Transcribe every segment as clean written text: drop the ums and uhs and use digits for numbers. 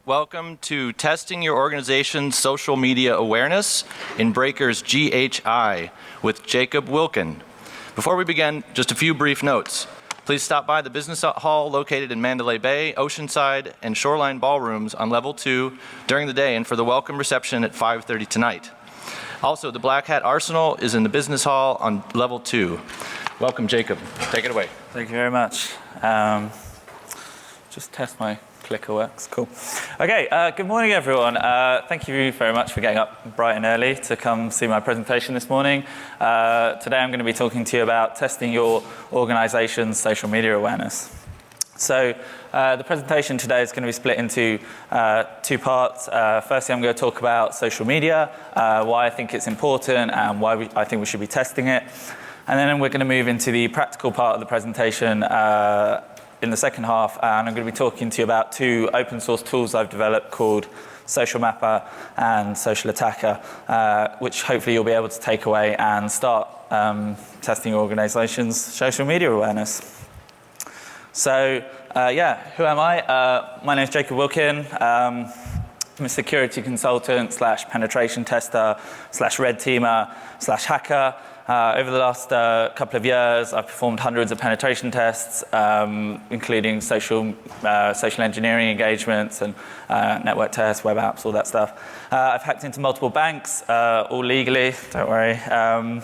Welcome to Testing Your Organization's Social Media Awareness in Breakers GHI with Jacob Wilkin. Before we begin, just a few brief notes. Please stop by the business hall located in Mandalay Bay, Oceanside, and Shoreline ballrooms on level 2 during the day and for the welcome reception at 5:30 tonight. Also, the Black Hat Arsenal is in the business hall on level 2. Welcome, Jacob. Take it away. Thank you very much. Just test my clicker works. Cool. Okay, good morning, everyone. Thank you very much for getting up bright and early to come see my presentation this morning. Today I'm going to be talking to you about testing your organization's social media awareness. So the presentation today is going to be split into two parts. Firstly, I'm going to talk about social media, why I think it's important and why I think we should be testing it. And then we're going to move into the practical part of the presentation in the second half, and I'm going to be talking to you about two open source tools I've developed called Social Mapper and Social Attacker, which hopefully you'll be able to take away and start testing your organization's social media awareness. So, who am I? My name is Jacob Wilkin. I'm a security consultant / penetration tester / red teamer / hacker. Over the last couple of years, I've performed hundreds of penetration tests, including social engineering engagements and network tests, web apps, all that stuff. I've hacked into multiple banks, all legally, don't worry. I'm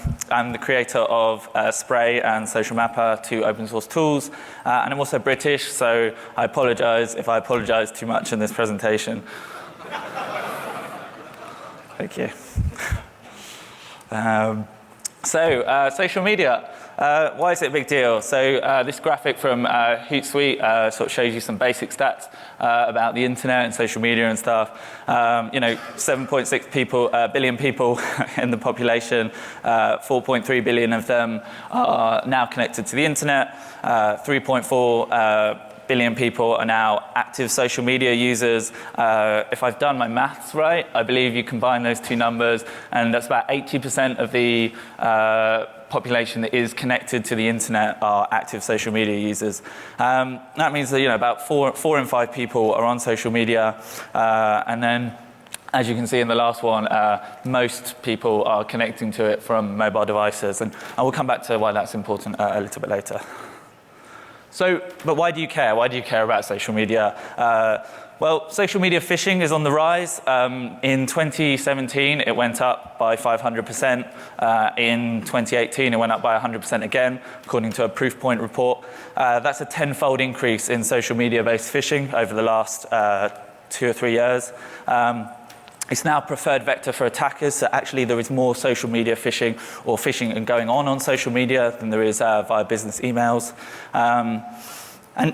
the creator of Spray and Social Mapper, two open source tools. And I'm also British, so I apologize if I apologize too much in this presentation. Thank you. Social media, why is it a big deal? So this graphic from Hootsuite sort of shows you some basic stats about the internet and social media and stuff. 7.6 billion people in the population, 4.3 billion of them are now connected to the internet, 3.4 billion people are now active social media users. If I've done my maths right, I believe you combine those two numbers, and that's about 80% of the population that is connected to the internet are active social media users. That means that about four in 5 people are on social media, and then, as you can see in the last one, most people are connecting to it from mobile devices, and I will come back to why that's important a little bit later. But why do you care? Why do you care about social media? Well, social media phishing is on the rise. In 2017, it went up by 500%. In 2018, it went up by 100% again, according to a Proofpoint report. That's a 10-fold increase in social media-based phishing over the last 2 or 3 years. It's now a preferred vector for attackers, so actually there is more social media phishing or phishing going on social media than there is via business emails. And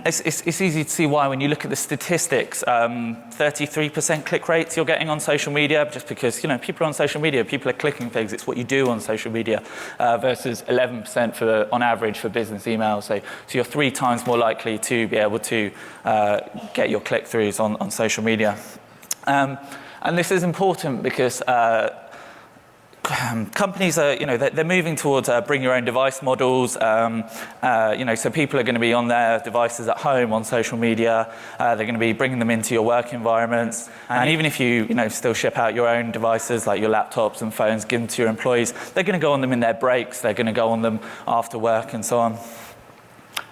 it's easy to see why when you look at the statistics. 33% click rates you're getting on social media, just because people are on social media, people are clicking things, it's what you do on social media, versus 11% on average for business emails. So you're 3 times more likely to be able to get your click-throughs on social media. And this is important because companies are, they're moving towards bring your own device models. So people are going to be on their devices at home on social media. They're going to be bringing them into your work environments. And even if you, still ship out your own devices, like your laptops and phones, give them to your employees, they're going to go on them in their breaks. They're going to go on them after work and so on.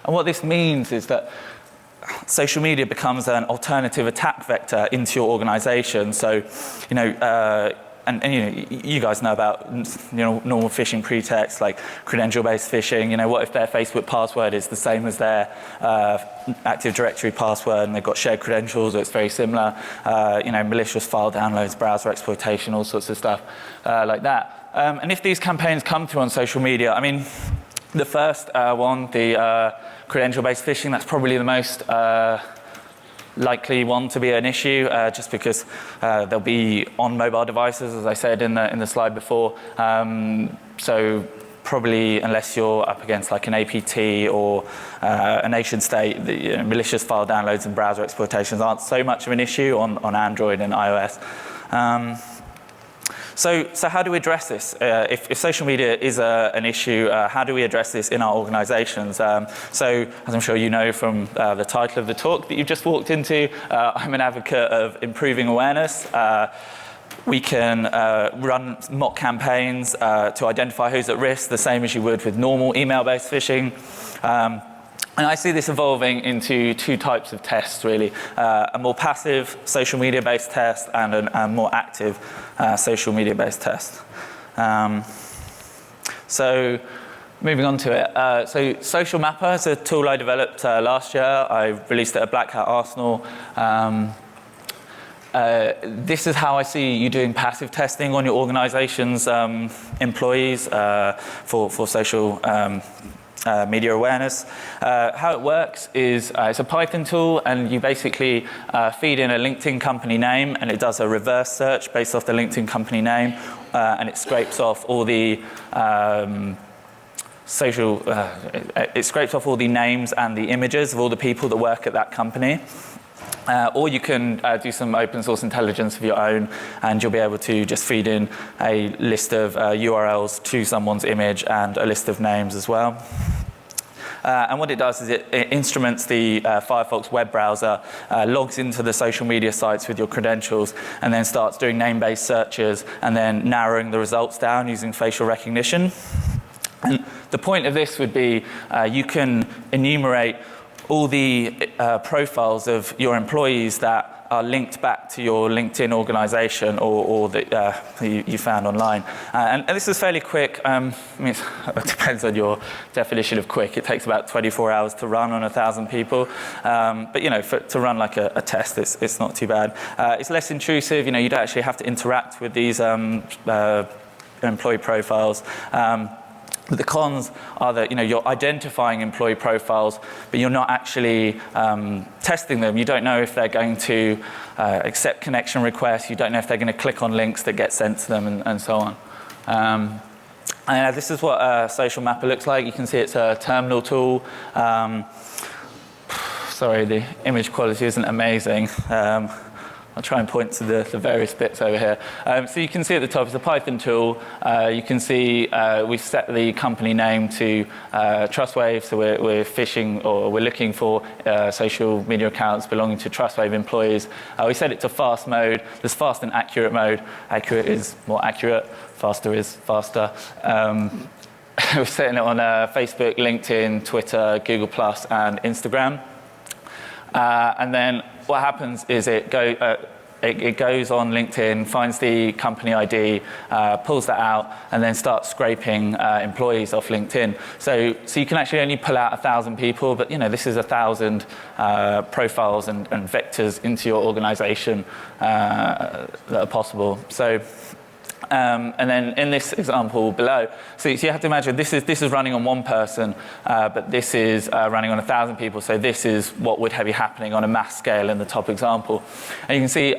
And what this means is that social media becomes an alternative attack vector into your organization. So, you guys know about normal phishing pretexts like credential-based phishing. What if their Facebook password is the same as their Active Directory password, and they've got shared credentials, or it's very similar? Malicious file downloads, browser exploitation, all sorts of stuff like that. And if these campaigns come through on social media, the first one, the credential-based phishing, that's probably the most likely one to be an issue, just because they'll be on mobile devices, as I said in the slide before. So probably, unless you're up against like an APT or a nation state, the malicious file downloads and browser exploitations aren't so much of an issue on Android and iOS. So how do we address this? If social media is an issue, how do we address this in our organizations? So as I'm sure you know from the title of the talk that you've just walked into, I'm an advocate of improving awareness. We can run mock campaigns to identify who's at risk, the same as you would with normal email-based phishing. And I see this evolving into two types of tests, really. A more passive social media-based test and a more active social media-based test. So moving on to it. So Social Mapper is a tool I developed last year. I released it at Black Hat Arsenal. This is how I see you doing passive testing on your organization's employees for social media awareness. How it works is it's a Python tool, and you basically feed in a LinkedIn company name, and it does a reverse search based off the LinkedIn company name, and it scrapes off all the it scrapes off all the names and the images of all the people that work at that company. Or you can do some open source intelligence of your own, and you'll be able to just feed in a list of URLs to someone's image and a list of names as well. And what it does is it instruments the Firefox web browser, logs into the social media sites with your credentials, and then starts doing name-based searches and then narrowing the results down using facial recognition. And the point of this would be you can enumerate all the profiles of your employees that are linked back to your LinkedIn organization or that you found online. And this is fairly quick. I mean, it depends on your definition of quick. It takes about 24 hours to run on 1,000 people. But, you know, to run like a test, it's not too bad. It's less intrusive. You know, you don't actually have to interact with these employee profiles. But the cons are that, you know, you're identifying employee profiles, but you're not actually testing them. You don't know if they're going to accept connection requests. You don't know if they're going to click on links that get sent to them, and so on. And this is what Social Mapper looks like. You can see it's a terminal tool. Sorry, the image quality isn't amazing. I'll try and point to the various bits over here. So you can see at the top, it's a Python tool. You can see we've set the company name to Trustwave, so we're fishing, or we're looking for social media accounts belonging to Trustwave employees. We set it to fast mode. There's fast and accurate mode. Accurate is more accurate. Faster is faster. We're setting it on Facebook, LinkedIn, Twitter, Google+, and Instagram. And then what happens is it goes on LinkedIn, finds the company ID, pulls that out, and then starts scraping employees off LinkedIn. So you can actually only pull out 1,000 people, but, you know, this is 1,000 profiles and vectors into your organization that are possible. So. And then in this example below, so you have to imagine this is running on one person, but this is running on 1,000 people. So this is what would be happening on a mass scale in the top example. And you can see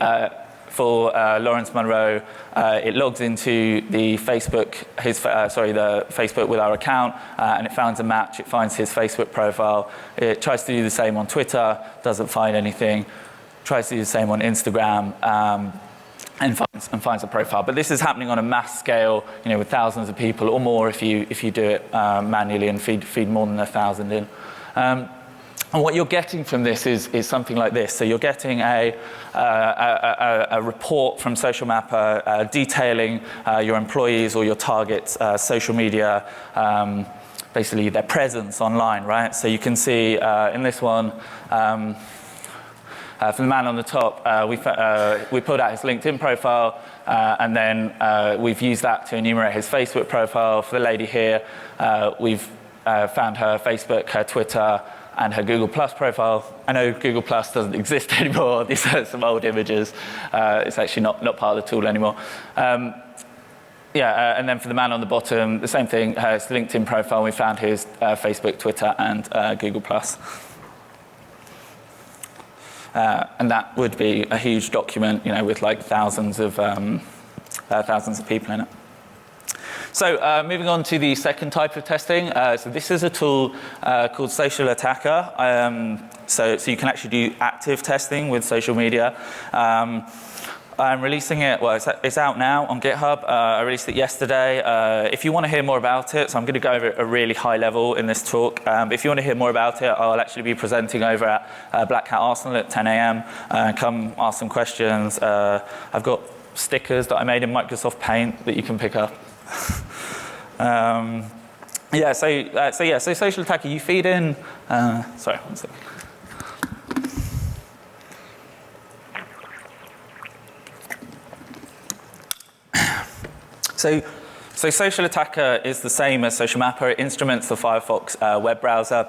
for Lawrence Monroe, it logs into the Facebook, the Facebook with our account, and it finds a match. It finds his Facebook profile. It tries to do the same on Twitter, doesn't find anything. Tries to do the same on Instagram. And finds a profile. But this is happening on a mass scale, you know, with thousands of people or more if you do it manually and feed more than 1,000 in. And what you're getting from this is something like this. So you're getting a report from Social Mapper detailing your employees or your targets' social media, basically their presence online, right? So you can see in this one. For the man on the top, we pulled out his LinkedIn profile, and then we've used that to enumerate his Facebook profile. For the lady here, we've found her Facebook, her Twitter, and her Google Plus profile. I know Google Plus doesn't exist anymore. These are some old images. It's actually not part of the tool anymore. And then for the man on the bottom, the same thing, his LinkedIn profile. We found his Facebook, Twitter, and Google Plus. And that would be a huge document, you know, with like thousands of people in it. So moving on to the second type of testing. So this is a tool called Social Attacker. So you can actually do active testing with social media. I'm releasing it, well, it's out now on GitHub. I released it yesterday. If you want to hear more about it, so I'm going to go over a really high level in this talk. If you want to hear more about it, I'll actually be presenting over at Black Hat Arsenal at 10 a.m. Come ask some questions. I've got stickers that I made in Microsoft Paint that you can pick up. So social attacker, you feed in, sorry, one second. So social attacker is the same as social mapper. It instruments the Firefox web browser.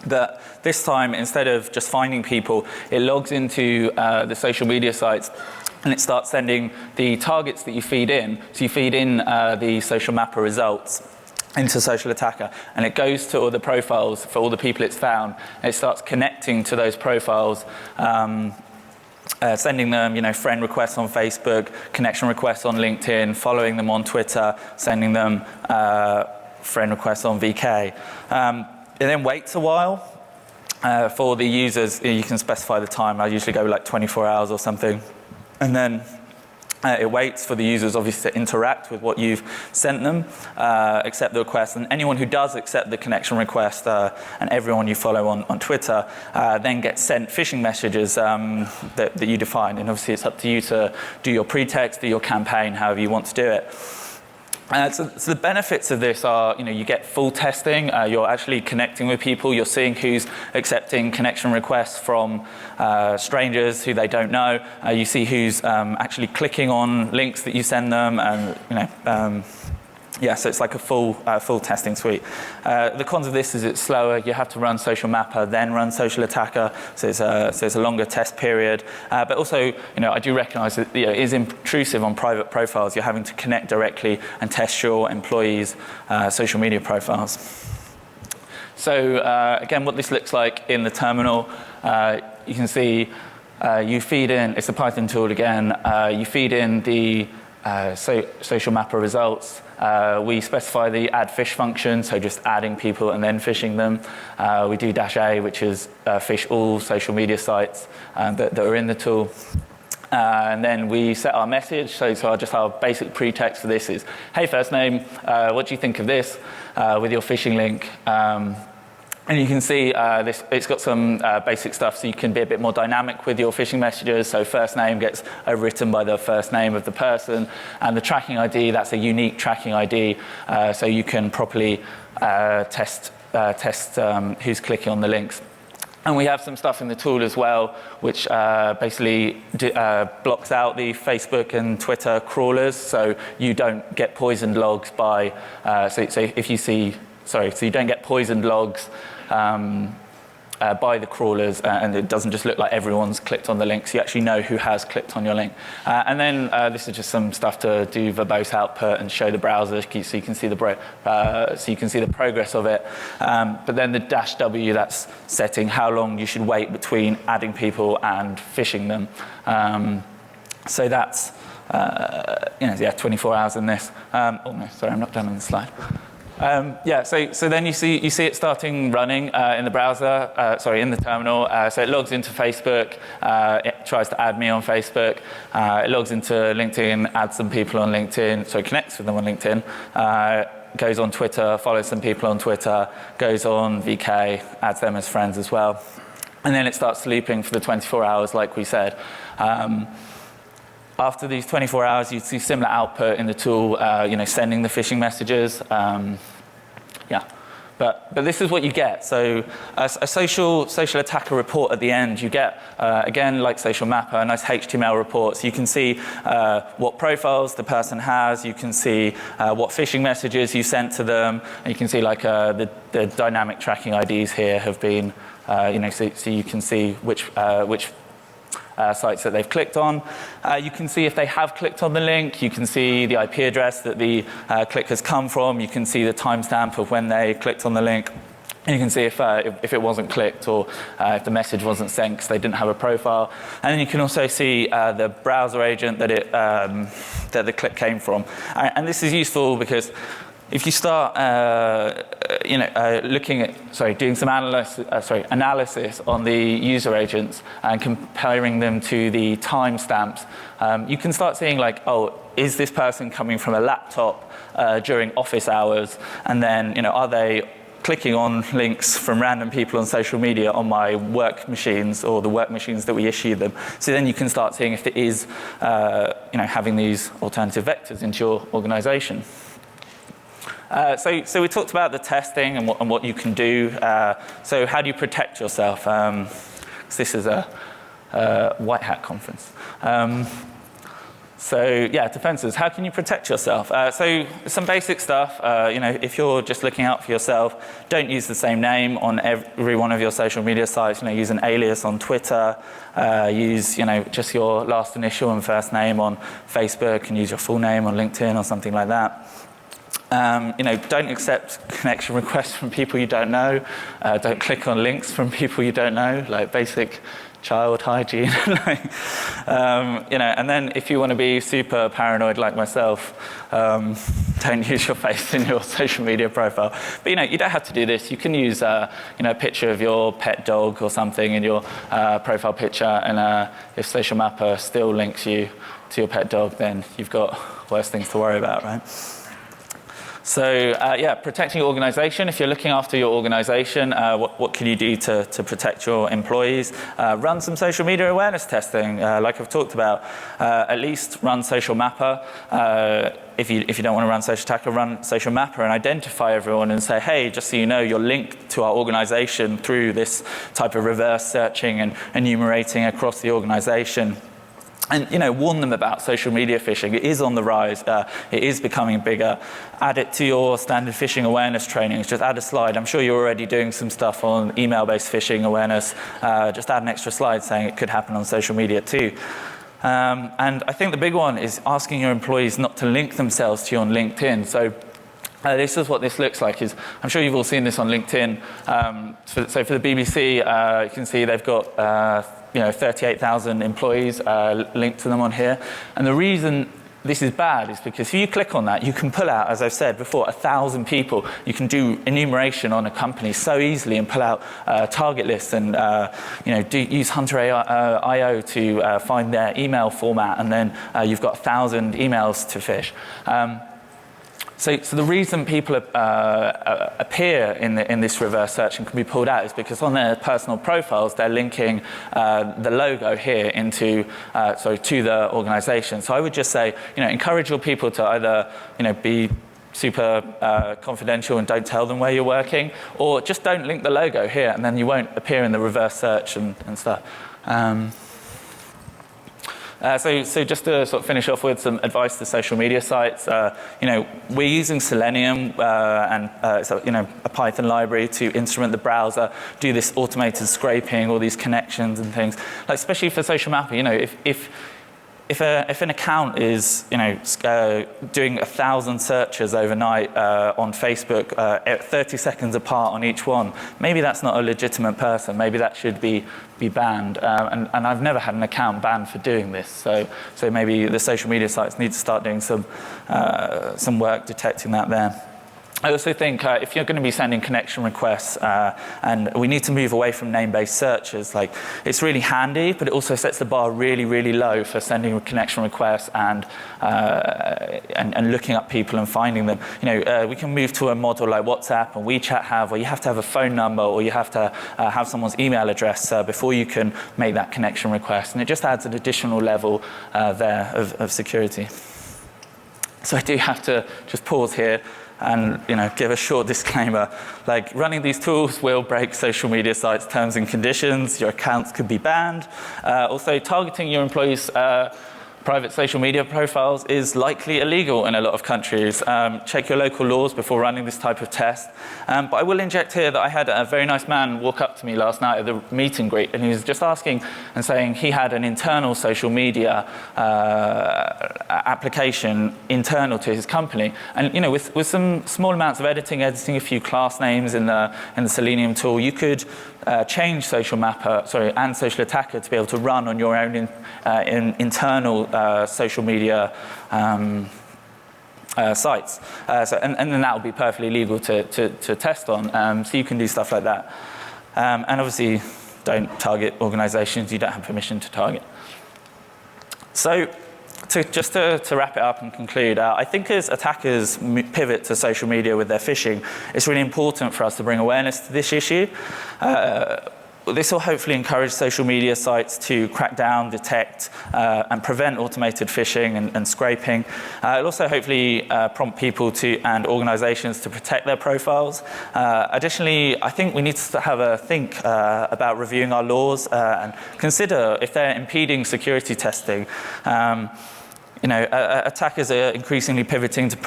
But this time, instead of just finding people, it logs into the social media sites and it starts sending the targets that you feed in. So you feed in the social mapper results into social attacker, and it goes to all the profiles for all the people it's found, and it starts connecting to those profiles, sending them, friend requests on Facebook, connection requests on LinkedIn, following them on Twitter, sending them friend requests on VK. It then waits a while for the users. You can specify the time. I usually go like 24 hours or something. And then it waits for the users, obviously, to interact with what you've sent them, accept the request. And anyone who does accept the connection request, and everyone you follow on Twitter, then gets sent phishing messages that you define. And obviously, it's up to you to do your pretext, do your campaign, however you want to do it. So the benefits of this are, you get full testing. You're actually connecting with people. You're seeing who's accepting connection requests from strangers who they don't know. You see who's actually clicking on links that you send them, and so it's like a full testing suite. The cons of this is it's slower. You have to run social mapper, then run social attacker. So it's a longer test period. But also, I do recognize that it is intrusive on private profiles. You're having to connect directly and test your employees' social media profiles. So again, what this looks like in the terminal, you can see you feed in, it's a Python tool again, you feed in the social mapper results. We specify the add fish function, so just adding people and then fishing them. We do -A, which is fish all social media sites that are in the tool. And then we set our message, so our basic pretext for this is, hey, first name, what do you think of this, with your phishing link. And you can see it's got some basic stuff, so you can be a bit more dynamic with your phishing messages. So first name gets overwritten by the first name of the person, and the tracking ID, that's a unique tracking ID, so you can properly test who's clicking on the links. And we have some stuff in the tool as well, which basically blocks out the Facebook and Twitter crawlers, so you don't get poisoned logs by. So you don't get poisoned logs by the crawlers, and it doesn't just look like everyone's clicked on the link, so you actually know who has clicked on your link. And then this is just some stuff to do verbose output and show the browser, so you can see the progress of it. But then the -W, that's setting how long you should wait between adding people and phishing them. So that's 24 hours in this. Oh no, sorry, I'm not done on the slide. So then you see it starting running in the browser, in the terminal. So it logs into Facebook, it tries to add me on Facebook, it logs into LinkedIn, adds some people on LinkedIn, so it connects with them on LinkedIn, goes on Twitter, follows some people on Twitter, goes on VK, adds them as friends as well. And then it starts looping for the 24 hours, like we said. After these 24 hours, you see similar output in the tool, sending the phishing messages. But this is what you get. So a social attacker report at the end, you get, again, like social mapper, a nice HTML report. So you can see what profiles the person has. You can see what phishing messages you sent to them. And you can see the dynamic tracking IDs here have been, so you can see which sites that they've clicked on. You can see if they have clicked on the link. You can see the IP address that the click has come from. You can see the timestamp of when they clicked on the link. And you can see if it wasn't clicked, or if the message wasn't sent because they didn't have a profile. And then you can also see the browser agent that the click came from. And this is useful because if you start, doing some analysis on the user agents and comparing them to the timestamps, you can start seeing like, oh, is this person coming from a laptop during office hours? And then, are they clicking on links from random people on social media on my work machines or the work machines that we issue them? So then you can start seeing if it is, having these alternative vectors into your organization. So we talked about the testing and what you can do. So how do you protect yourself? 'Cause this is a white hat conference. Defenses. How can you protect yourself? So some basic stuff. If you're just looking out for yourself, don't use the same name on every one of your social media sites. Use an alias on Twitter. Use just your last initial and first name on Facebook, and use your full name on LinkedIn or something like that. Don't accept connection requests from people you don't know. Don't click on links from people you don't know, like basic child hygiene. And then if you want to be super paranoid like myself, don't use your face in your social media profile. But you don't have to do this. You can use a picture of your pet dog or something in your profile picture, and if Social Mapper still links you to your pet dog, then you've got worse things to worry about, right? So protecting your organization. If you're looking after your organization, what can you do to protect your employees? Run some social media awareness testing, like I've talked about. At least run Social Mapper. If you don't want to run Social Attacker, run Social Mapper and identify everyone and say, hey, just so you know, you're linked to our organization through this type of reverse searching and enumerating across the organization. And warn them about social media phishing. It is on the rise. It is becoming bigger. Add it to your standard phishing awareness trainings. Just add a slide. I'm sure you're already doing some stuff on email-based phishing awareness. Just add an extra slide saying it could happen on social media too. And I think the big one is asking your employees not to link themselves to you on LinkedIn. So this is what this looks like. I'm sure you've all seen this on LinkedIn. So for the BBC, you can see they've got 38,000 employees linked to them on here. And the reason this is bad is because if you click on that, you can pull out, as I've said before, 1,000 people. You can do enumeration on a company so easily and pull out target lists and use Hunter.io to find their email format, and then you've got 1,000 emails to phish. So the reason people appear in this reverse search and can be pulled out is because on their personal profiles they're linking the logo here to the organization. So I would just say, encourage your people to either be super confidential and don't tell them where you're working, or just don't link the logo here, and then you won't appear in the reverse search and stuff. So just to sort of finish off with some advice to social media sites, we're using Selenium and it's a Python library to instrument the browser, do this automated scraping, all these connections and things. Like especially for Social Mapper, if an account is doing 1,000 searches overnight on Facebook, 30 seconds apart on each one, maybe that's not a legitimate person. Maybe that should be banned. And I've never had an account banned for doing this. So maybe the social media sites need to start doing some work detecting that there. I also think if you're going to be sending connection requests, and we need to move away from name-based searches, like it's really handy, but it also sets the bar really, really low for sending connection requests and looking up people and finding them. We can move to a model like WhatsApp and WeChat have, where you have to have a phone number or you have to have someone's email address before you can make that connection request, and it just adds an additional level there of security. So I do have to just pause here and give a short disclaimer. Like, running these tools will break social media sites' terms and conditions. Your accounts could be banned. Also, targeting your employees' private social media profiles is likely illegal in a lot of countries. Check your local laws before running this type of test. But I will inject here that I had a very nice man walk up to me last night at the meet and greet, and he was just asking and saying he had an internal social media application internal to his company. And with some small amounts of editing a few class names in the Selenium tool, you could change Social Mapper, and Social Attacker to be able to run on your own internal social media sites. And then that will be perfectly legal to test on. So you can do stuff like that. And obviously, don't target organizations you don't have permission to target. So just to wrap it up and conclude, I think as attackers pivot to social media with their phishing, it's really important for us to bring awareness to this issue. This will hopefully encourage social media sites to crack down, detect, and prevent automated phishing and scraping. It'll also hopefully prompt people and organizations to protect their profiles. Additionally, I think we need to have a think about reviewing our laws and consider if they're impeding security testing. Attackers are increasingly pivoting to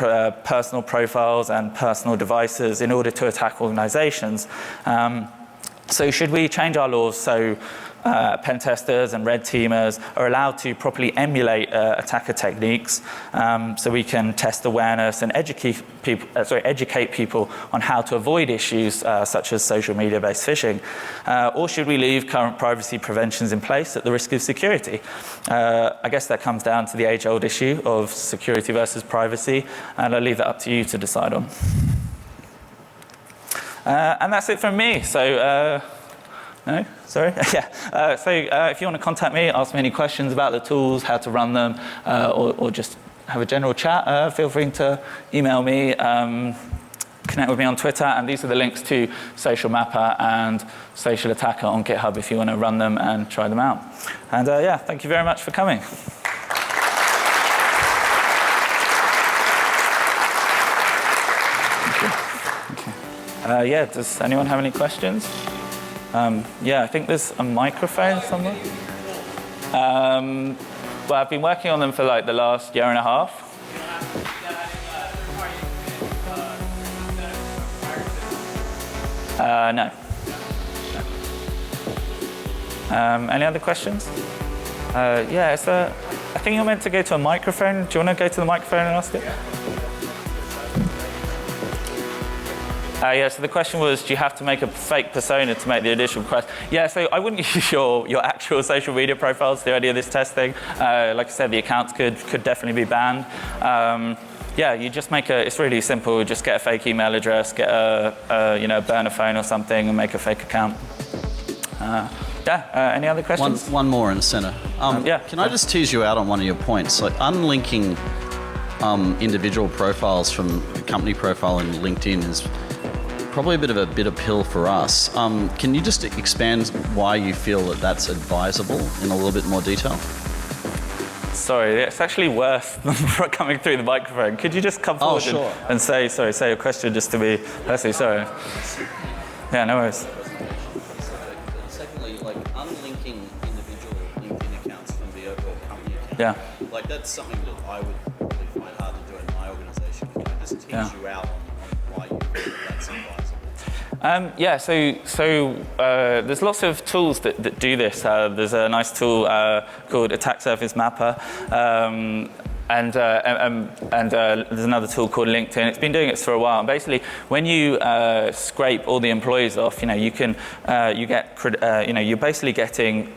personal profiles and personal devices in order to attack organizations. So should we change our laws so pen testers and red teamers are allowed to properly emulate attacker techniques, so we can test awareness and educate people on how to avoid issues such as social media-based phishing? Or should we leave current privacy preventions in place at the risk of security? I guess that comes down to the age-old issue of security versus privacy, and I'll leave that up to you to decide on. And that's it from me. So, no, sorry. Yeah. So if you want to contact me, ask me any questions about the tools, how to run them, or just have a general chat, feel free to email me, connect with me on Twitter, and these are the links to Social Mapper and Social Attacker on GitHub if you want to run them and try them out. And yeah, thank you very much for coming. Yeah, does anyone have any questions? Yeah, I think there's a microphone somewhere. Well, I've been working on them for like the last year and a half. No. Any other questions? Yeah, I think you're meant to go to a microphone. Do you want to go to the microphone and ask it? Yeah, so the question was, do you have to make a fake persona to make the additional request? Yeah, so I wouldn't use your actual social media profiles to do any of this testing. Like I said, the accounts could definitely be banned. Yeah, you just it's really simple. Just get a fake email address, get a burner phone or something, and make a fake account. Yeah, any other questions? One more in the center. Yeah. Can I just tease you out on one of your points? Like unlinking individual profiles from a company profile in LinkedIn is probably a bit of a bitter pill for us. Can you just expand why you feel that that's advisable in a little bit more detail? Sorry, it's actually worse than coming through the microphone. Could you just come forward and say your question just to be personally sorry? Yeah, no worries. Secondly, like unlinking individual LinkedIn accounts from the overall company account. Yeah. Like that's something that I would probably find hard to do in my organization. Can I just tease you out on why you feel that's advisable? Yeah, so there's lots of tools that do this. There's a nice tool called Attack Surface Mapper, and there's another tool called LinkedIn. It's been doing it for a while. And basically, when you scrape all the employees off, you're basically getting.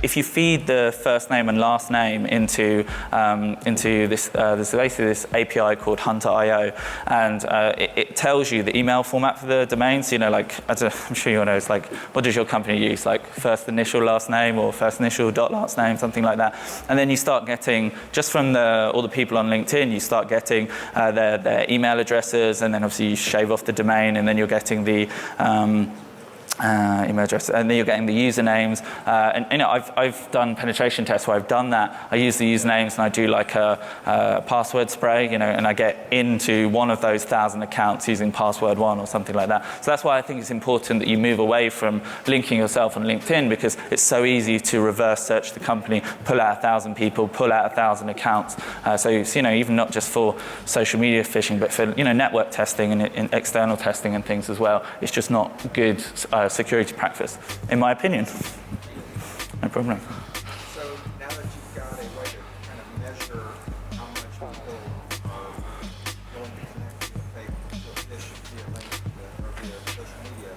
If you feed the first name and last name into this, there's basically this API called Hunter.io, and it tells you the email format for the domain. So, I'm sure you all know, it's like, what does your company use? Like first initial last name or first initial dot last name, something like that. And then you start getting, just from all the people on LinkedIn, you start getting their email addresses, and then obviously you shave off the domain, and then you're getting the email address, and then you're getting the usernames. And I've done penetration tests where I've done that. I use the usernames and I do like a password spray, and I get into one of those 1,000 accounts using password 1 or something like that. So that's why I think it's important that you move away from linking yourself on LinkedIn, because it's so easy to reverse search the company, pull out 1,000 people, pull out 1,000 accounts. So even not just for social media phishing, but for network testing and external testing and things as well. It's just not good security practice, in my opinion. No problem. So now that you've got a way to kind of measure how much people are going to connect to the fake fish via LinkedIn or via social media,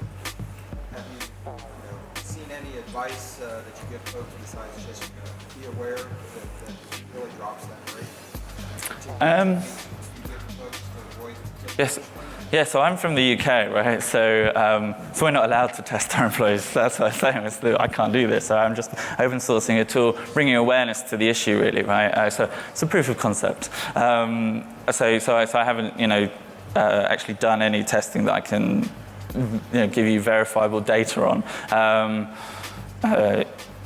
have you seen any advice that you give folks besides just be aware that really drops that rate? Yes. Yeah, so I'm from the UK, right? So we're not allowed to test our employees. That's what I'm saying. I can't do this. So I'm just open sourcing a tool, bringing awareness to the issue, really, right? So it's a proof of concept. So I haven't, actually done any testing that I can, give you verifiable data on.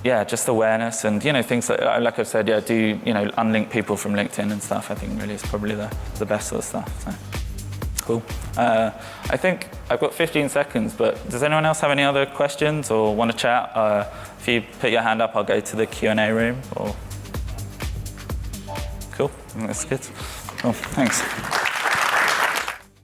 Yeah, just awareness and things like I said. Yeah, do unlink people from LinkedIn and stuff. I think really is probably the best sort of stuff. So. Cool. I think I've got 15 seconds, but does anyone else have any other questions or want to chat? If you put your hand up, I'll go to the Q&A room. Cool. That's good. Cool. Thanks.